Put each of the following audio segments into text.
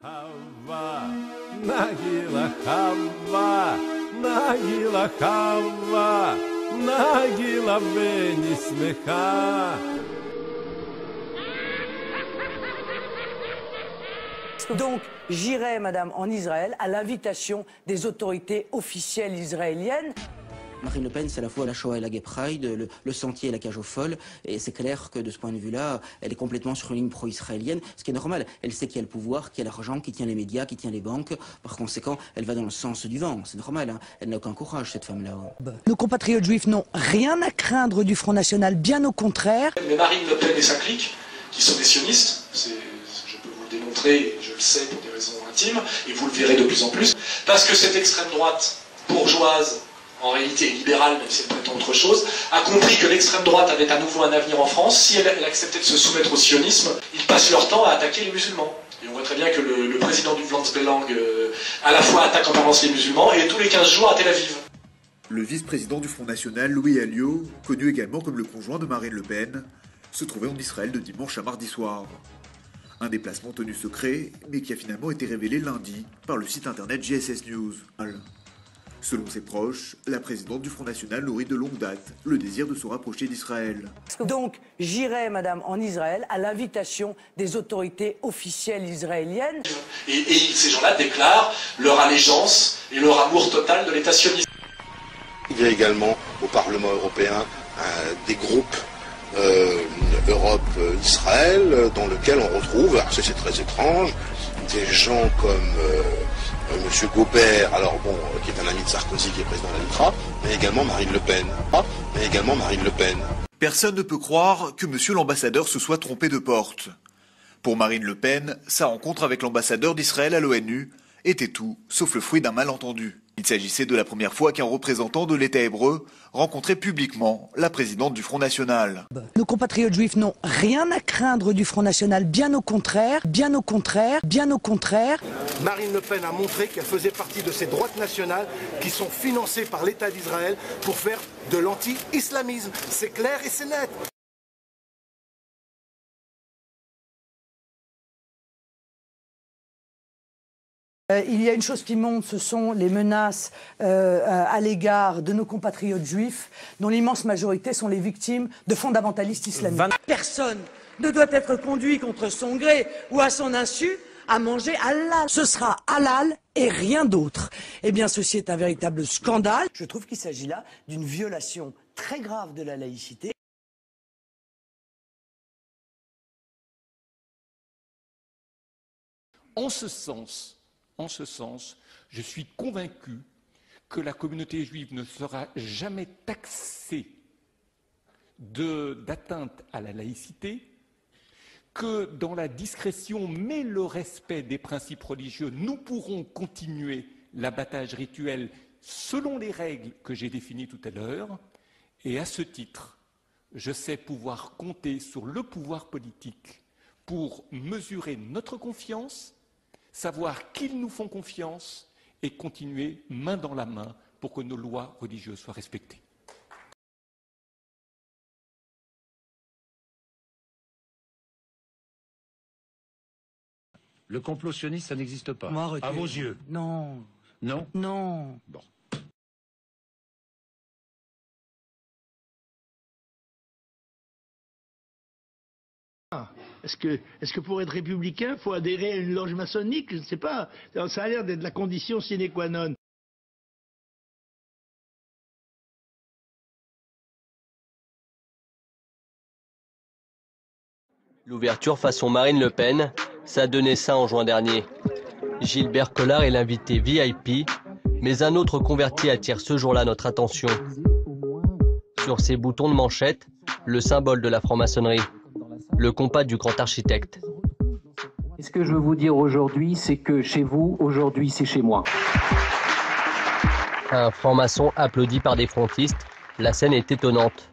Хава, Нагила Хава, Нагила Хава, Нагила Бени смеха. Donc, j'irai, madame, en Israël à l'invitation des autorités officielles israéliennes. Marine Le Pen, c'est à la fois la Shoah et la Gay Pride, le sentier et la cage aux folles. Et c'est clair que de ce point de vue-là, elle est complètement sur une ligne pro-israélienne, ce qui est normal. Elle sait qui a le pouvoir, qui a l'argent, qui tient les médias, qui tient les banques. Par conséquent, elle va dans le sens du vent. C'est normal, hein. Elle n'a aucun courage, cette femme-là. Nos compatriotes juifs n'ont rien à craindre du Front National, bien au contraire. Mais Marine Le Pen et sa clique, qui sont des sionistes, je peux vous le démontrer, je le sais pour des raisons intimes, et vous le verrez de plus en plus, parce que cette extrême droite bourgeoise, en réalité libérale, même si elle prétend autre chose, a compris que l'extrême droite avait à nouveau un avenir en France. Si elle acceptait de se soumettre au sionisme, ils passent leur temps à attaquer les musulmans. Et on voit très bien que le président du Vlaams-Belang à la fois attaque en permanence les musulmans et tous les 15 jours à Tel Aviv. Le vice-président du Front National, Louis Alliot, connu également comme le conjoint de Marine Le Pen, se trouvait en Israël de dimanche à mardi soir. Un déplacement tenu secret, mais qui a finalement été révélé lundi par le site internet GSS News. Selon ses proches, la présidente du Front National nourrit de longue date le désir de se rapprocher d'Israël. Donc, j'irai, madame, en Israël à l'invitation des autorités officielles israéliennes. Et ces gens-là déclarent leur allégeance et leur amour total de l'État sioniste. Il y a également au Parlement européen des groupes Europe-Israël dans lesquels on retrouve, alors c'est très étrange, des gens comme M. Gobert, alors bon, qui est un ami de Sarkozy, qui est président de la LITRA, mais également Marine Le Pen. Personne ne peut croire que monsieur l'ambassadeur se soit trompé de porte. Pour Marine Le Pen, sa rencontre avec l'ambassadeur d'Israël à l'ONU était tout sauf le fruit d'un malentendu. Il s'agissait de la première fois qu'un représentant de l'État hébreu rencontrait publiquement la présidente du Front National. Nos compatriotes juifs n'ont rien à craindre du Front National, bien au contraire, bien au contraire, bien au contraire. Marine Le Pen a montré qu'elle faisait partie de ces droites nationales qui sont financées par l'État d'Israël pour faire de l'anti-islamisme. C'est clair et c'est net. Il y a une chose qui monte, ce sont les menaces à l'égard de nos compatriotes juifs, dont l'immense majorité sont les victimes de fondamentalistes islamiques. Personne ne doit être conduit contre son gré ou à son insu à manger halal. Ce sera halal et rien d'autre. Eh bien, ceci est un véritable scandale. Je trouve qu'il s'agit là d'une violation très grave de la laïcité. En ce sens, je suis convaincu que la communauté juive ne sera jamais taxée d'atteinte à la laïcité, que dans la discrétion mais le respect des principes religieux, nous pourrons continuer l'abattage rituel selon les règles que j'ai définies tout à l'heure. Et à ce titre, je sais pouvoir compter sur le pouvoir politique pour mesurer notre confiance, savoir qu'ils nous font confiance et continuer main dans la main pour que nos lois religieuses soient respectées. Le complot sioniste, ça n'existe pas. À vos yeux? Non. Non? Non. Bon. Est-ce que pour être républicain, il faut adhérer à une loge maçonnique? Je ne sais pas. Ça a l'air d'être la condition sine qua non. L'ouverture façon Marine Le Pen, ça donnait ça en juin dernier. Gilbert Collard est l'invité VIP, mais un autre converti attire ce jour-là notre attention. Sur ses boutons de manchette, le symbole de la franc-maçonnerie. Le compas du grand architecte. Et ce que je veux vous dire aujourd'hui, c'est que chez vous, aujourd'hui, c'est chez moi. Un franc-maçon applaudi par des frontistes, la scène est étonnante.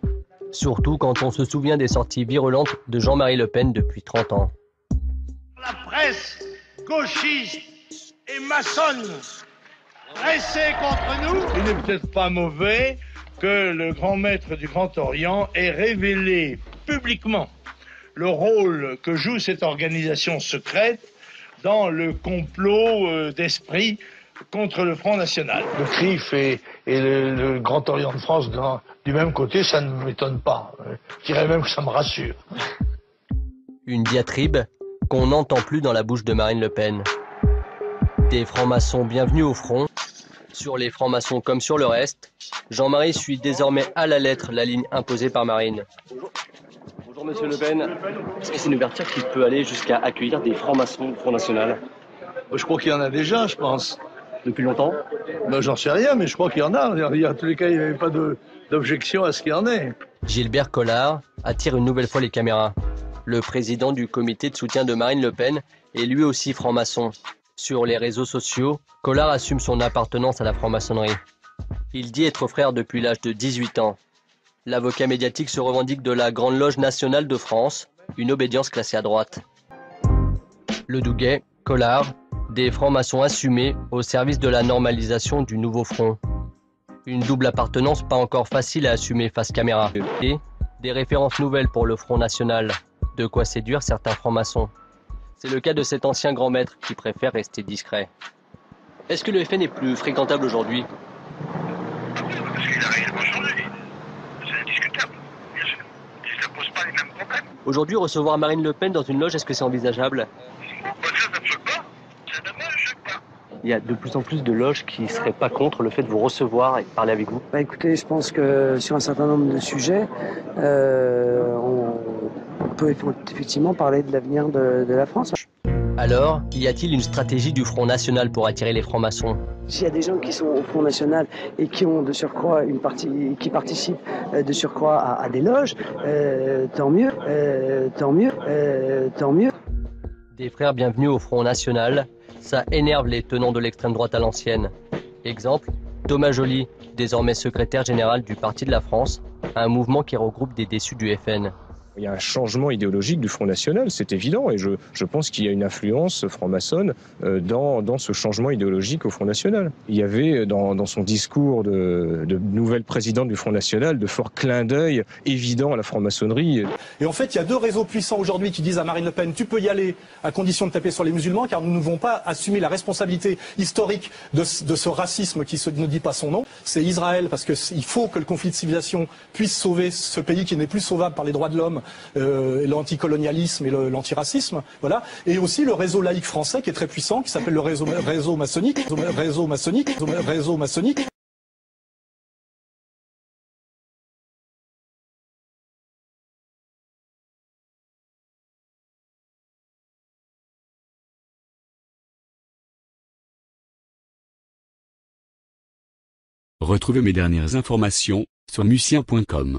Surtout quand on se souvient des sorties virulentes de Jean-Marie Le Pen depuis 30 ans. La presse gauchiste et maçonne pressée contre nous. Il n'est peut-être pas mauvais que le grand maître du Grand Orient ait révélé publiquement le rôle que joue cette organisation secrète dans le complot d'esprit contre le Front National. Le CRIF et le Grand Orient de France du même côté, ça ne m'étonne pas. Je dirais même que ça me rassure. Une diatribe qu'on n'entend plus dans la bouche de Marine Le Pen. Des francs-maçons bienvenus au front. Sur les francs-maçons comme sur le reste, Jean-Marie suit désormais à la lettre la ligne imposée par Marine. Bonjour Monsieur Le Pen. Est-ce que c'est une ouverture qui peut aller jusqu'à accueillir des francs-maçons au Front National? Je crois qu'il y en a déjà, je pense. Depuis longtemps? J'en sais rien, mais je crois qu'il y en a. En tous les cas, il n'y avait pas d'objection à ce qu'il y en ait. Gilbert Collard attire une nouvelle fois les caméras. Le président du comité de soutien de Marine Le Pen est lui aussi franc-maçon. Sur les réseaux sociaux, Collard assume son appartenance à la franc-maçonnerie. Il dit être frère depuis l'âge de 18 ans. L'avocat médiatique se revendique de la Grande Loge nationale de France, une obédience classée à droite. Le Douguet, Collard, des francs-maçons assumés au service de la normalisation du nouveau front. Une double appartenance pas encore facile à assumer face caméra. Et des références nouvelles pour le Front National. De quoi séduire certains francs-maçons. C'est le cas de cet ancien grand maître qui préfère rester discret. Est-ce que le FN est plus fréquentable aujourd'hui? Parce qu'il n'a rien changé. C'est indiscutable, bien sûr. Ça ne pose pas les mêmes problèmes. Aujourd'hui, recevoir Marine Le Pen dans une loge, est-ce que c'est envisageable? Il y a de plus en plus de loges qui ne seraient pas contre le fait de vous recevoir et de parler avec vous. Écoutez, je pense que sur un certain nombre de sujets, on peut effectivement parler de l'avenir de la France. Alors, y a-t-il une stratégie du Front National pour attirer les francs-maçons? S'il y a des gens qui sont au Front National et qui ont de surcroît une partie, qui participent de surcroît à des loges, tant mieux, tant mieux, tant mieux. Des frères bienvenus au Front National, ça énerve les tenants de l'extrême droite à l'ancienne. Exemple, Thomas Joly, désormais secrétaire général du Parti de la France, un mouvement qui regroupe des déçus du FN. Il y a un changement idéologique du Front National, c'est évident, et je pense qu'il y a une influence franc-maçonne dans ce changement idéologique au Front National. Il y avait dans son discours de nouvelle présidente du Front National de forts clins d'œil évidents à la franc-maçonnerie. Et en fait, il y a deux réseaux puissants aujourd'hui qui disent à Marine Le Pen, tu peux y aller à condition de taper sur les musulmans, car nous ne pouvons pas assumer la responsabilité historique de ce racisme qui ne dit pas son nom. C'est Israël, parce qu'il faut que le conflit de civilisation puisse sauver ce pays qui n'est plus sauvable par les droits de l'homme, l'anticolonialisme et l'antiracisme, voilà. Et aussi le réseau laïque français qui est très puissant, qui s'appelle le réseau maçonnique, réseau maçonnique. Retrouvez mes dernières informations sur musicien.com.